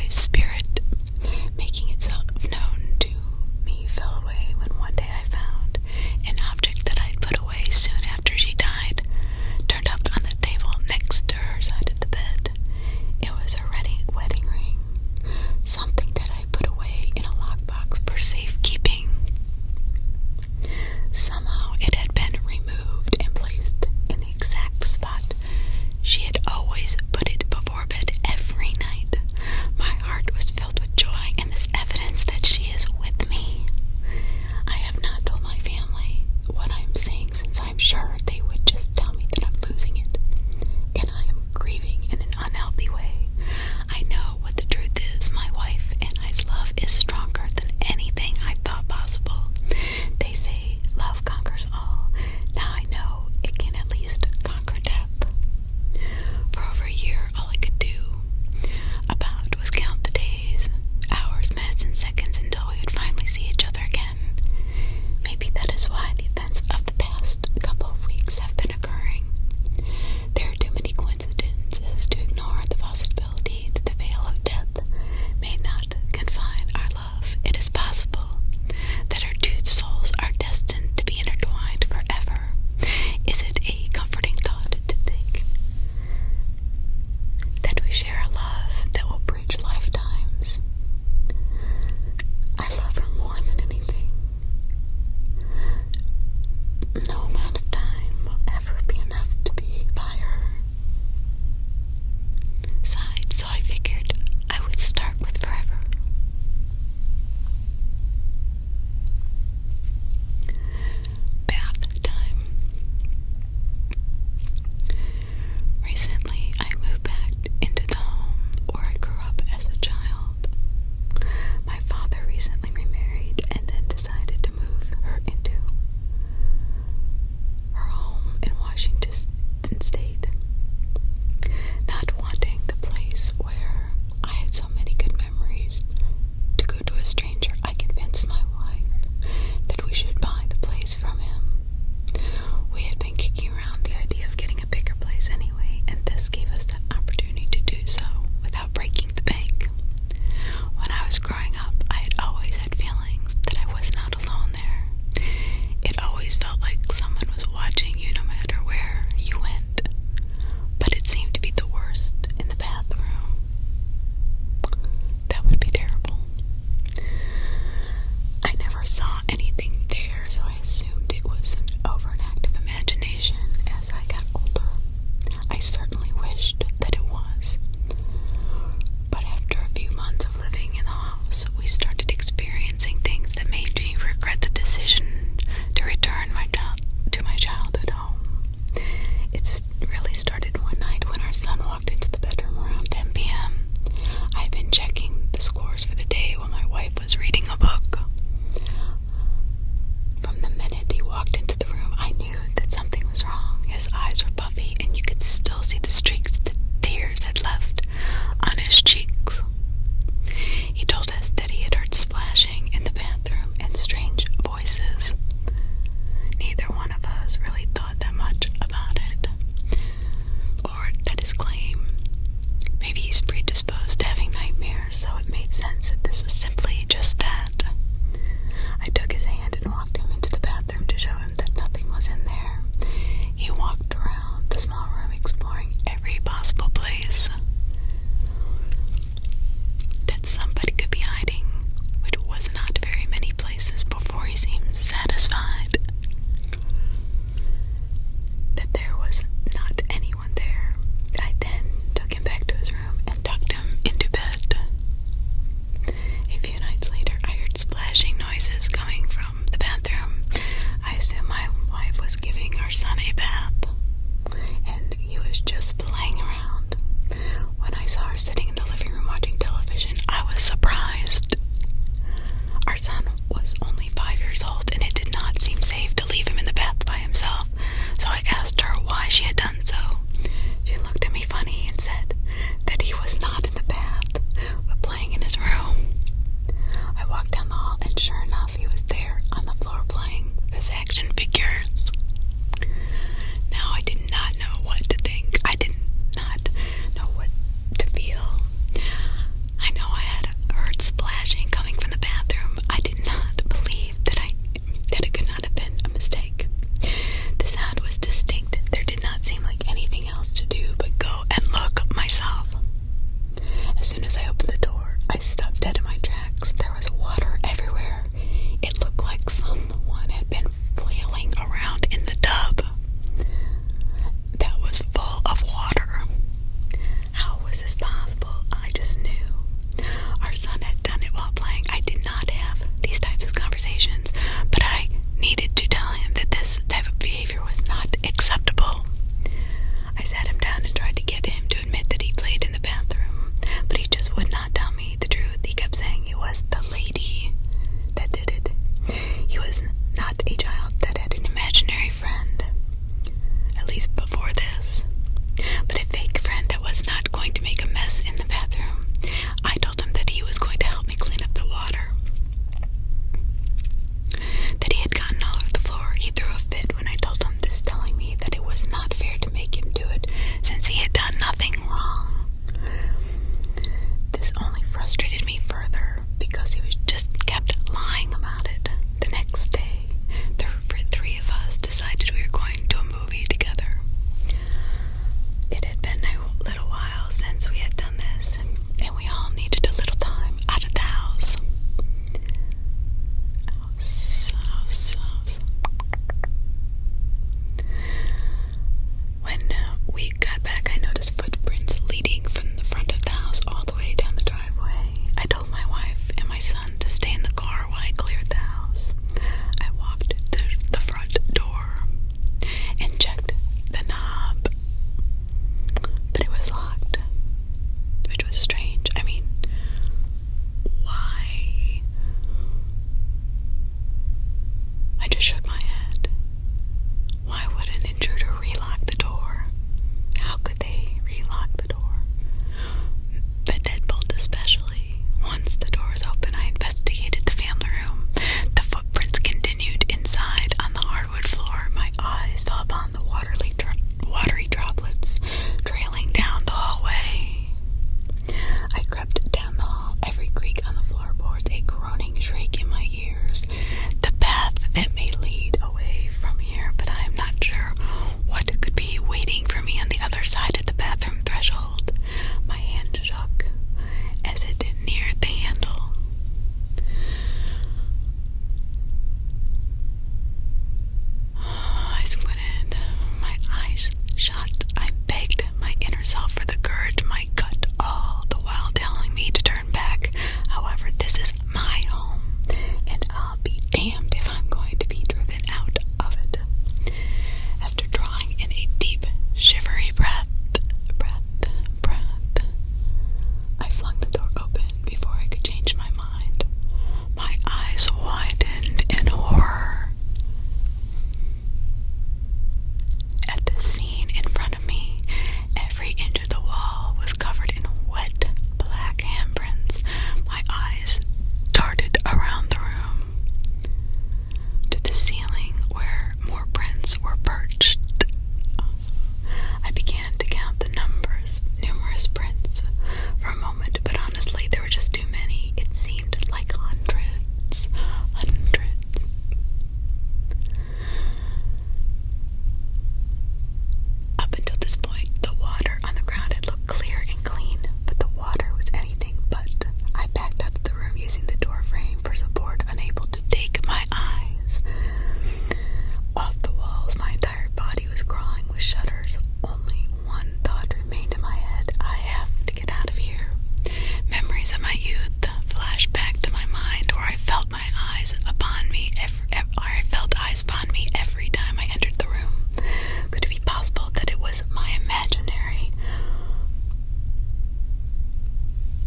my spirit making itself known to me fell away when one day I found an object that I'd put away soon after she died, turned up on the table next to her side of the bed. It was a wedding ring, something that I put away in a lockbox for safekeeping. Somehow it had been removed and placed in the exact spot she had always put it before bed every night. My heart was filled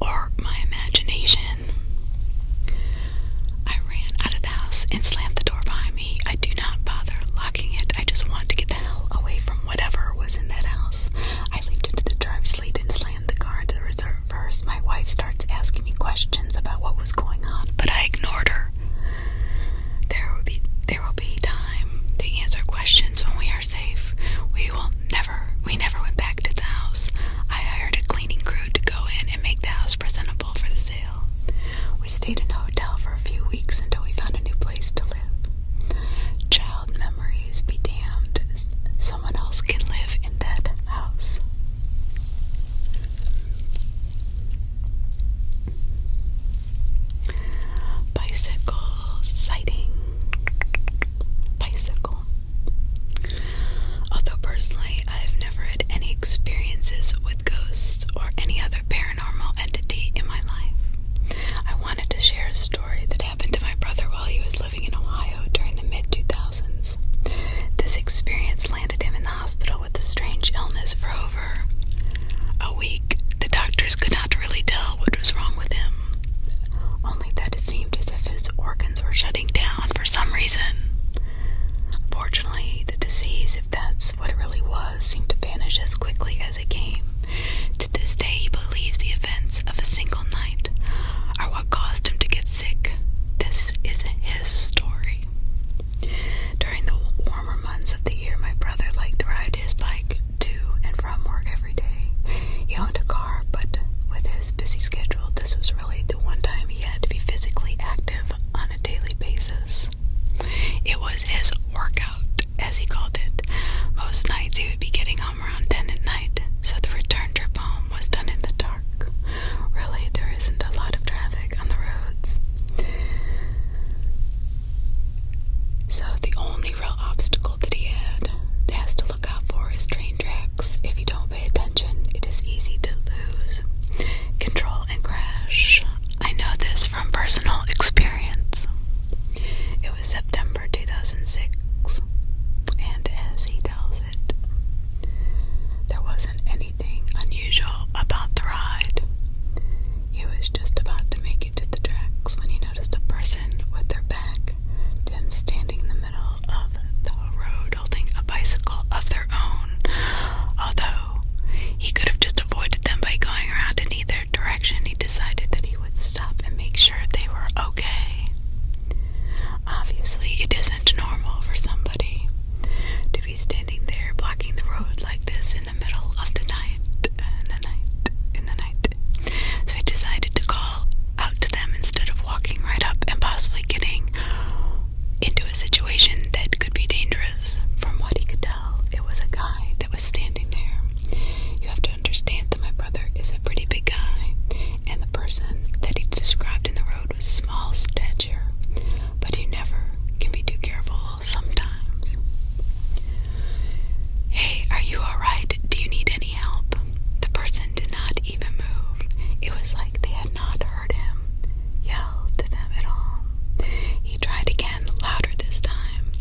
or my imagination. I ran out of the house and slammed the door behind me. I do not bother locking it. I just want to get the hell away from whatever was in that house. I leaped into the driver's seat and slammed the car into the reverse. My wife starts asking me questions about what was going on, but I ignored her. There will be time to answer questions when we are safe. We never went back to the house. I hired a cleaning crew to go in and make the house presentable for the sale. We stayed in a hotel for a few weeks until we found a new place to live. Child memories be damned. Someone else can live in that house. Bicycle sighting. Bicycle. Although personally I've never had any experiences with ghosts or any other paranormal entity in my life, I wanted to share a story that happened to my brother while he was living in Ohio during the mid-2000s. This experience landed him in the hospital with a strange illness for over a week. The doctors could not really tell what was wrong with him, only that it seemed as if his organs were shutting down for some reason. Fortunately, the disease, if that's what it really was, seemed to vanish as quickly as it came. To this day, he believes the events of a single night are what caused him to get sick. This is his story. During the warmer months of the year, my brother liked to ride his bike to and from work every day. He owned a car, but with his busy schedule, this was really the one time he had to be physically active on a daily basis. It was his workout, as he called it. Most nights he would be getting home around 10 at night, so the return trip home was done in the dark. Really, there isn't a lot of traffic on the roads. So the only real obstacle that he has to look out for is train tracks. If you don't pay attention, it is easy to lose control and crash. I know this from personal experience. It was September 2006, and as he tells it, there wasn't anything unusual about the ride. He was just about to make it to the tracks when he noticed a person with their back to him standing in the middle of the road holding a bicycle of their own. Although he could have just avoided them by going around in either direction, he decided that he would stop and make sure they were okay. Obviously, it isn't normal for somebody to be standing there blocking the road like this in the middle of the night, So he decided to call out to them instead of walking right up and possibly getting into a situation that could be dangerous. From what he could tell, it was a guy that was standing there. You have to understand that my brother is a pretty big guy, and the person that he described in the road was small stature, but you never can be too careful sometimes. "Hey, are you alright? Do you need any help?" The person did not even move. It was like they had not heard him yell to them at all. He tried again, louder this time,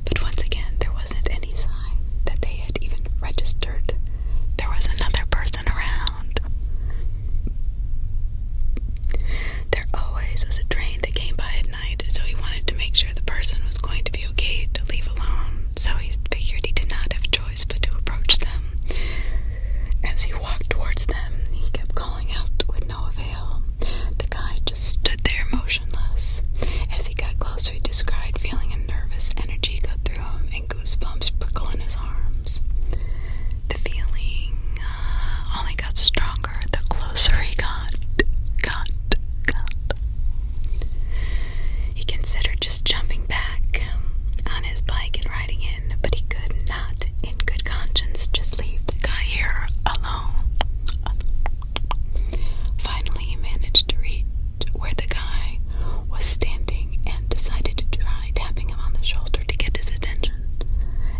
but once again there wasn't any sign that they had even registered there was another person around. There always was a train that came by at night, so he wanted to make sure the person was going to be okay to leave alone. So he figured he did not have a choice but to approach them. As he walked towards them, he kept calling out with no avail. The guy just stood there motionless. As he got closer, he described feeling a nervous energy go through him and goosebumps prickle in his arms. The feeling only got stronger the closer he got. He considered just jumping back on his bike and riding in, but he could not, in good conscience, just leave the guy here alone. Finally, he managed to reach where the guy was standing and decided to try tapping him on the shoulder to get his attention.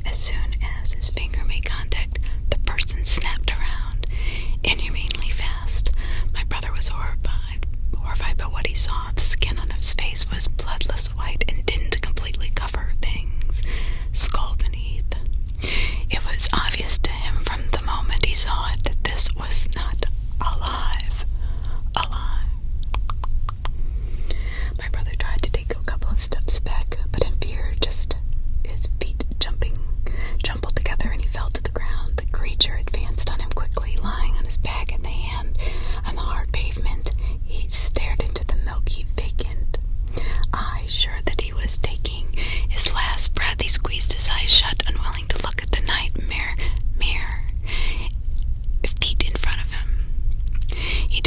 As soon as his finger made contact, the person snapped around inhumanely fast. My brother was horrified by what he saw. The skin on his face was bloodless white and didn't completely cover things skull beneath. It was obvious to him from the moment he saw it that this was not alive.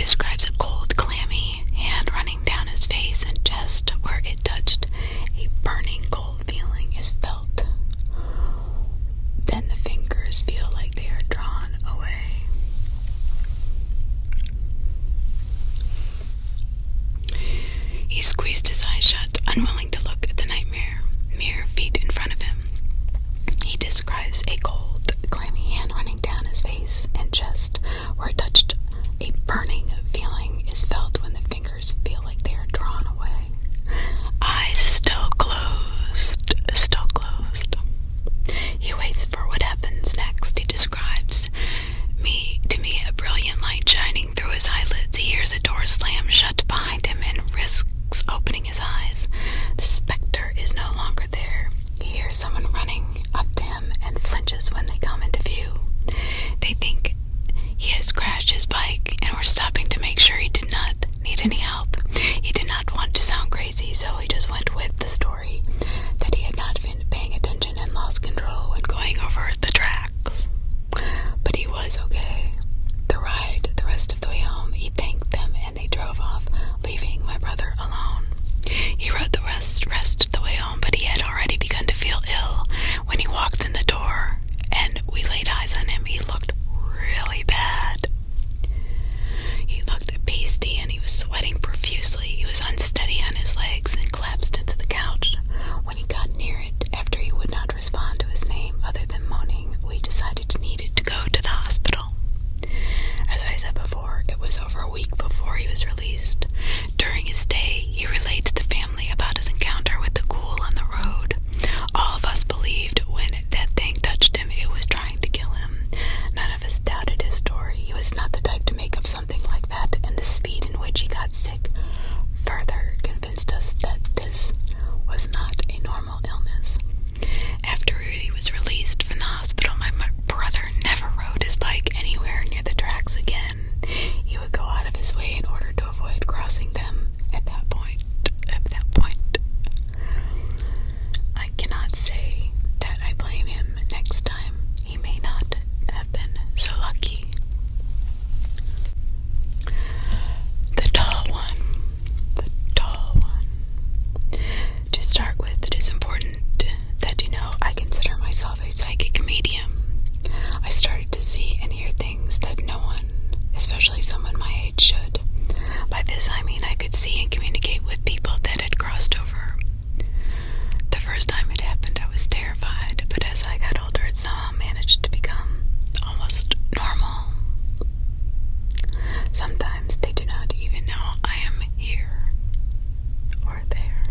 describes a cold, clammy hand running down his face, and just where it touched, a burning cold feeling is felt. Then the fingers feel like they are drawn away. He squeezed his eyes shut, unwilling to look at the nightmare mere feet in front of him. He describes a cold, clammy hand running down his face and chest, where it touched, a burning feeling is felt when the fingers feel like they are drawn away. Eyes still closed, still closed. He waits for what happens next. He describes to me a brilliant light shining through his eyelids. He hears a door slam shut behind him and risks opening his eyes. The specter is no longer there. He hears someone running up to him and flinches when they come into view. They think he has crashed his bike and were stopping to make sure he did not need any help. He did not want to sound crazy, so he just went with the story that he had not been paying attention and lost control when going over the tracks. But he was okay. The rest of the way home, he thanked them and they drove off, leaving my brother alone. He rode the rest of the way home, but he had already begun to feel ill when he walked in the door, and we laid eyes on him. He looked really bad. He looked pasty and he was sweating profusely. He was unsteady on his legs and collapsed into the couch. When he got near it, after he would not respond to his name other than moaning, we decided he needed to go to the hospital. As I said before, it was over a week before he was released. During his stay, he relayed to the family about his encounter with the ghoul on the road. All of us believed when that thing touched him, it was trying to kill him. None of us doubted his story. He was not the type to make up something like that, and the speed in which he got sick further convinced us that this was not a normal illness. After he was released from the hospital, my brother never rode his bike anywhere near the tracks again. He would go out of his way in order to avoid crossing them at that point. I cannot say that I blame him. Next time, he may not have been so lucky. The tall one. To start with, it is important that you know I consider myself a psychic medium. I started to see and hear things that no one, especially someone my age, should. By this I mean I could see and communicate with people that had crossed over. The first time it happened, I was terrified, but as I got older, it somehow managed to become almost normal. Sometimes they do not even know I am here or there,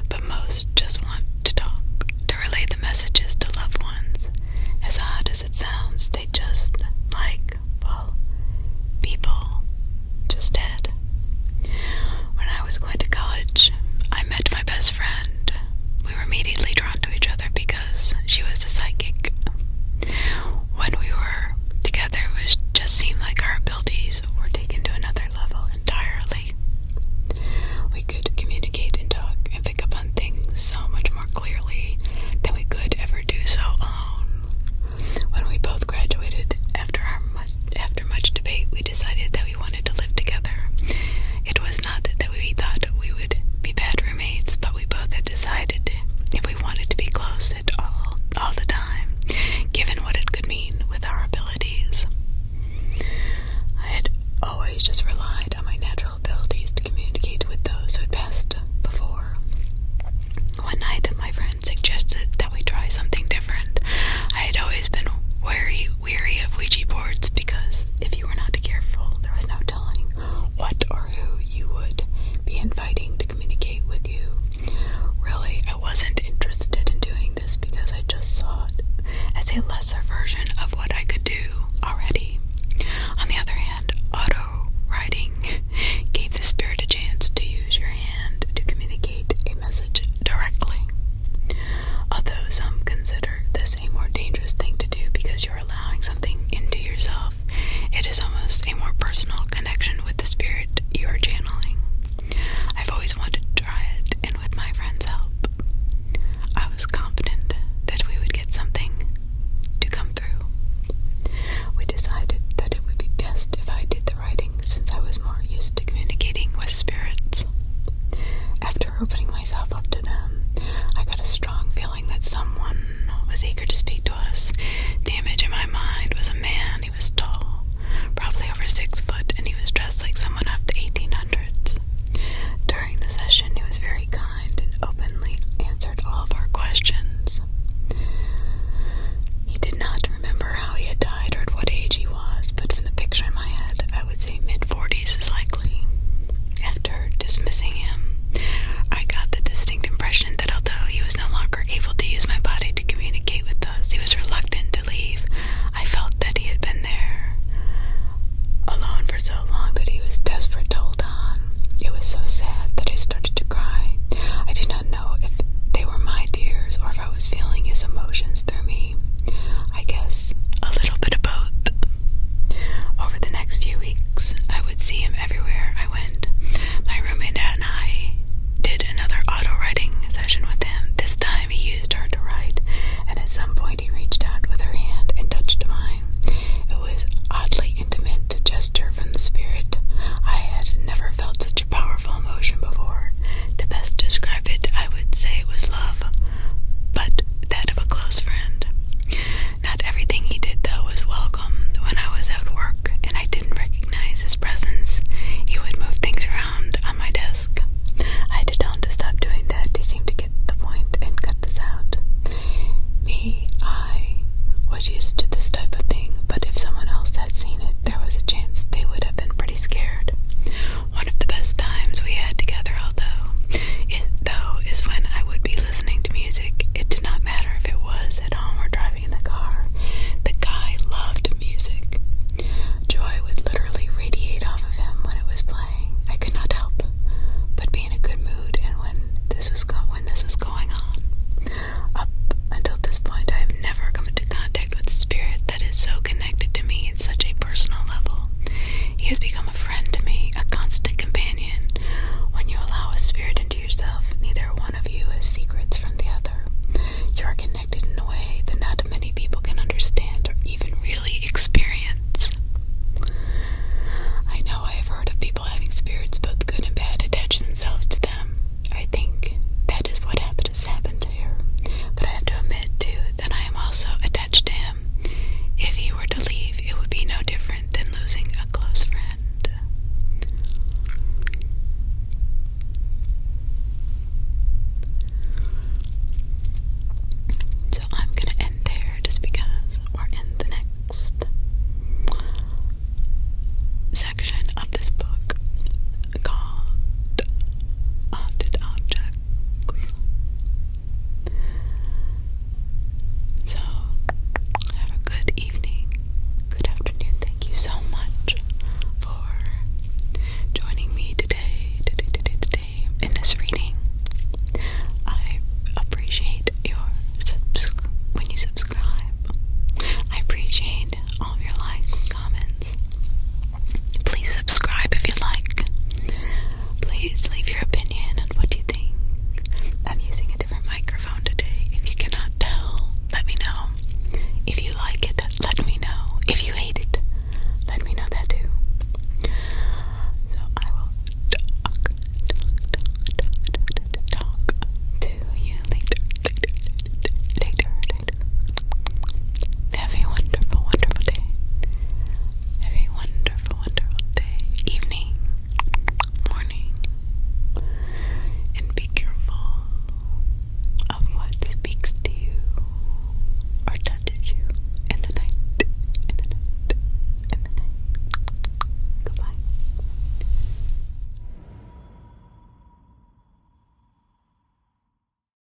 but most just want to talk, to relay the messages to loved ones. As odd as it sounds, they just people just dead. When I was going to college,